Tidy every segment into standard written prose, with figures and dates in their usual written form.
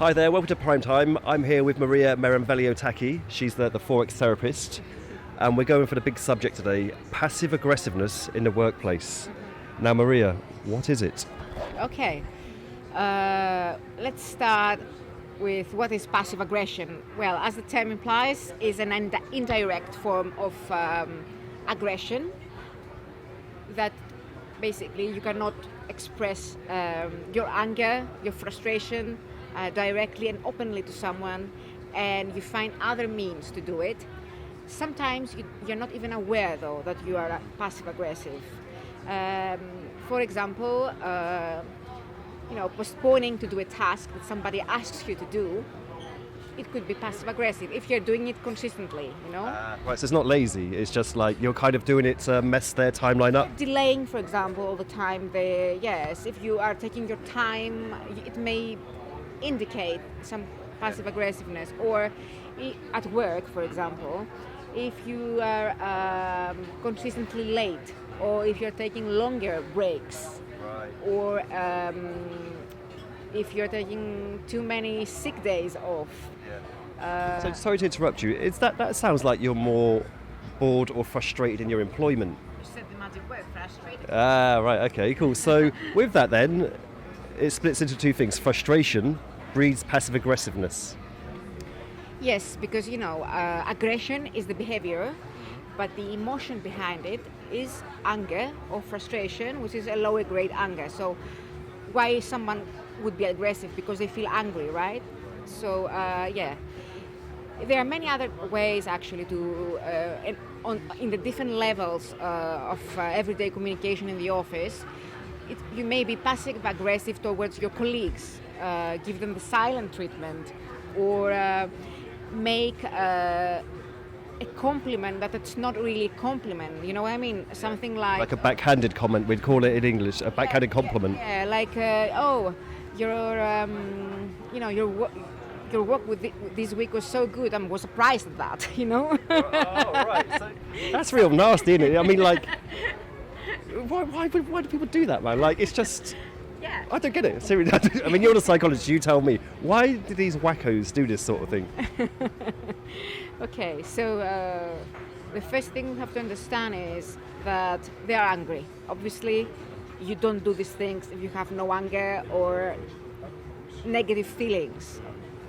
Hi there, welcome to Prime Time. I'm here with Maria Meramveliotaki. She's the Forex Therapist. And we're going for the big subject today, passive aggressiveness in the workplace. Now, Maria, what is it? Okay, let's start with what is passive aggression. Well, as the term implies, is an indirect form of aggression that basically you cannot express your anger, your frustration directly and openly to someone, and you find other means to do it. Sometimes you're not even aware, though, that you are passive aggressive. For example, postponing to do a task that somebody asks you to do, it could be passive aggressive if you're doing it consistently, Right, so it's not lazy, it's just like you're kind of doing it to mess their timeline up. Delaying, for example, all the time. Yes, if you are taking your time, it may indicate some passive aggressiveness. Or at work, for example, if you are consistently late, or if you're taking longer breaks, Right. or if you're taking too many sick days off. So sorry to interrupt you, that sounds like you're more bored or frustrated in your employment. You said the magic word, frustrated. Right, okay, cool. So with that then, it splits into two things. Frustration breeds passive aggressiveness. Yes, because aggression is the behavior, but the emotion behind it is anger or frustration, which is a lower grade anger. So why someone would be aggressive? Because they feel angry, right? So there are many other ways actually to in the different levels of everyday communication in the office. You may be passive aggressive towards your colleagues, give them the silent treatment, or make a compliment that it's not really a compliment. You know what I mean? Something like a backhanded comment, we'd call it in English, a backhanded compliment. Yeah, like your work with this week was so good. I was surprised at that. Oh, right. So that's real nasty, isn't it? I mean, like, why do people do that, man? Like, it's just. Yeah. I don't get it. Seriously, I mean, you're the psychologist. You tell me. Why do these wackos do this sort of thing? Okay, so the first thing we have to understand is that they are angry. Obviously, you don't do these things if you have no anger or negative feelings.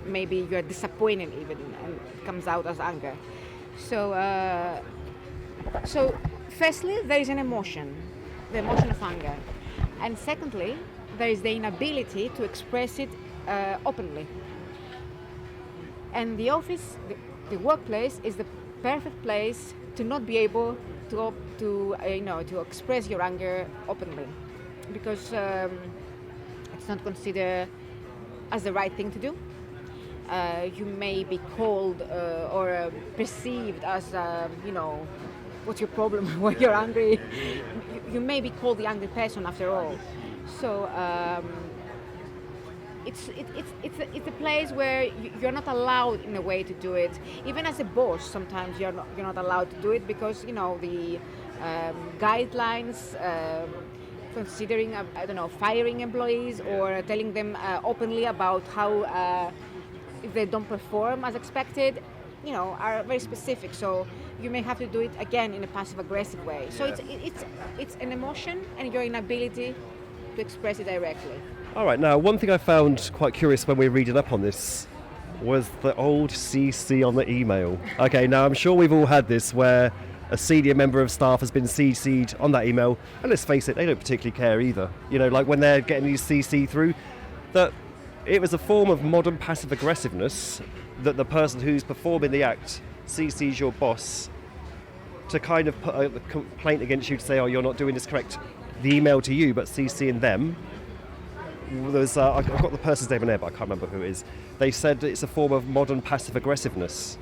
Maybe you are disappointed even, and it comes out as anger. So firstly, there is an emotion, the emotion of anger. And secondly, there is the inability to express it openly. And the office, the workplace, is the perfect place to not be able to express your anger openly, because it's not considered as the right thing to do. You may be called or perceived as what's your problem? Why you're angry? You may be called the angry person after all. So it's a place where you're not allowed in a way to do it. Even as a boss, sometimes you're not allowed to do it because the guidelines considering firing employees or telling them openly about how if they don't perform as expected, are very specific. So you may have to do it again in a passive-aggressive way. So it's an emotion and your inability to express it directly. All right. Now, one thing I found quite curious when we were reading up on this was the old CC on the email. Okay. Now, I'm sure we've all had this where a senior member of staff has been CC'd on that email, and let's face it, they don't particularly care either. Like when they're getting these CC through, that it was a form of modern passive aggressiveness that the person who's performing the act CC's your boss to kind of put a complaint against you to say, oh, you're not doing this correct. The email to you, but CCing them. I've got the person's name in there, but I can't remember who it is. They said it's a form of modern passive aggressiveness.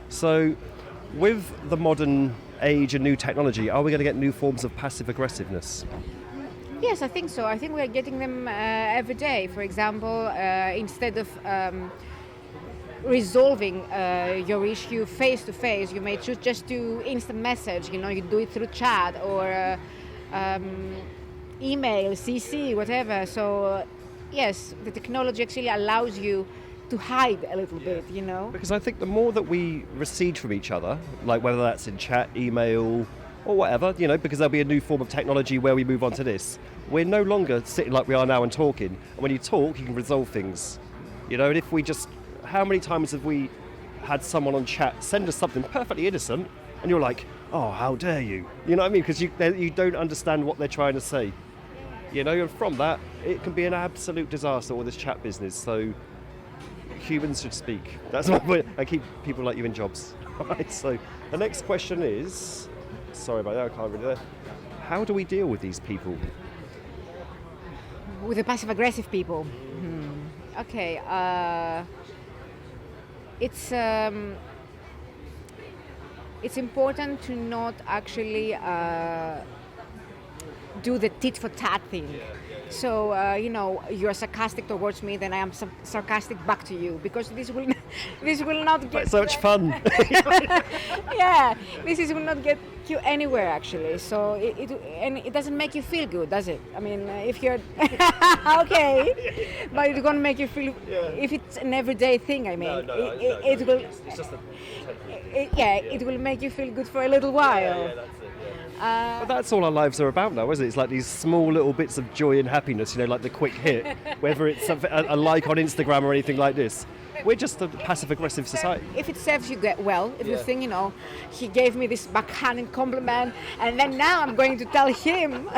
So, with the modern age and new technology, are we going to get new forms of passive aggressiveness? Yes, I think so. I think we're getting them every day. For example, instead of resolving your issue face to face, you may choose just to instant message. You do it through chat or email, CC, whatever. So yes, the technology actually allows you to hide a little bit, you know. Because I think the more that we recede from each other, like whether that's in chat, email, or whatever, you know, because there'll be a new form of technology where we move on to this, we're no longer sitting like we are now and talking. And when you talk, you can resolve things, you know. And if we just, how many times have we had someone on chat send us something perfectly innocent, and you're like, oh, how dare you? You know what I mean? Because you don't understand what they're trying to say. You know, and from that, it can be an absolute disaster, all this chat business. So humans should speak. That's what I keep people like you in jobs. All right, so the next question is, sorry about that, I can't read it. How do we deal with these people? With the passive-aggressive people. Okay. It's important to not actually do the tit for tat thing. So, you know, you're sarcastic towards me, then I am sarcastic back to you, because this will not get... So much fun. Yeah, will not get you anywhere, actually. So, it doesn't make you feel good, does it? I mean, if you're... Okay, but it's going to make you feel... If it's an everyday thing, I mean, it will... It's just it will make you feel good for a little while. Yeah, that's it. But that's all our lives are about now, isn't it? It's like these small little bits of joy and happiness, you know, like the quick hit, whether it's a like on Instagram or anything like this. We're just a passive-aggressive society. If it serves you well, if you think, you know, he gave me this backhanded compliment, and then now I'm going to tell him,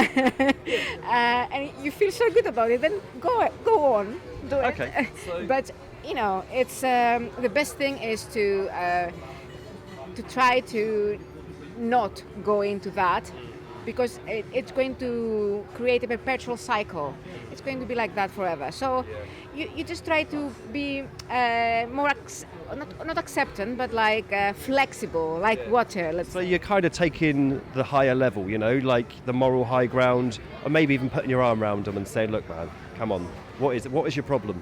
and you feel so good about it, then go on, do it. Okay. But, you know, it's the best thing is to try to not go into that, because it's going to create a perpetual cycle. It's going to be like that forever. So you just try to be more not acceptant, but like flexible, like water. Let's So say. you're kind of taking the higher level, you know, like the moral high ground, or maybe even putting your arm around them and saying, look, man, come on, what is your problem?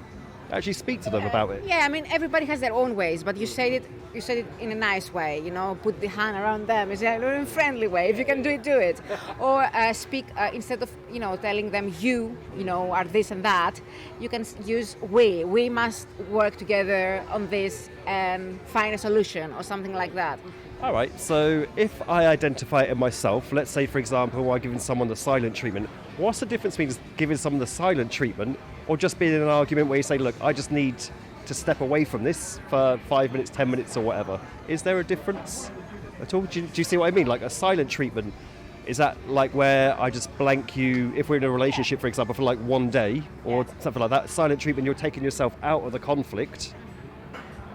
Actually speak to them about it. Yeah, I mean, everybody has their own ways, but you said it in a nice way, you know, put the hand around them, in a friendly way. If you can do it. Or speak, instead of, you know, telling them you know, are this and that, you can use we. We must work together on this and find a solution or something like that. All right, so if I identify it in myself, let's say, for example, I'm giving someone the silent treatment, what's the difference between giving someone the silent treatment or just being in an argument where you say, look, I just need to step away from this for 5 minutes, 10 minutes or whatever? Is there a difference at all? Do you see what I mean? Like a silent treatment, is that like where I just blank you, if we're in a relationship, for example, for like one day or something like that? Silent treatment, you're taking yourself out of the conflict,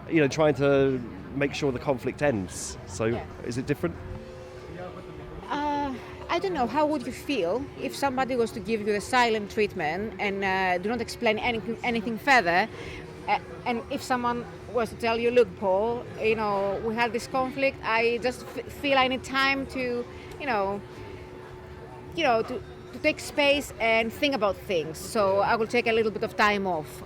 you know, trying to make sure the conflict ends. So is it different? I don't know, how would you feel if somebody was to give you the silent treatment and do not explain anything further, and if someone was to tell you, look, Paul, you know, we had this conflict, I just feel I need time to, to take space and think about things, so I will take a little bit of time off.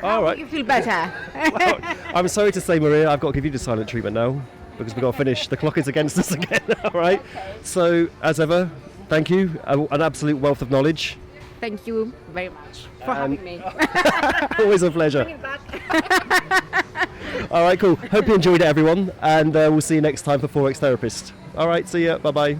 How do you feel better? Well, I'm sorry to say, Maria, I've got to give you the silent treatment now, because we've got to finish. The clock is against us again, all right? Okay. So, as ever, thank you. An absolute wealth of knowledge. Thank you very much for having me. Always a pleasure. Bring it back. All right, cool. Hope you enjoyed it, everyone. And we'll see you next time for Forex Therapist. All right, see ya. Bye-bye.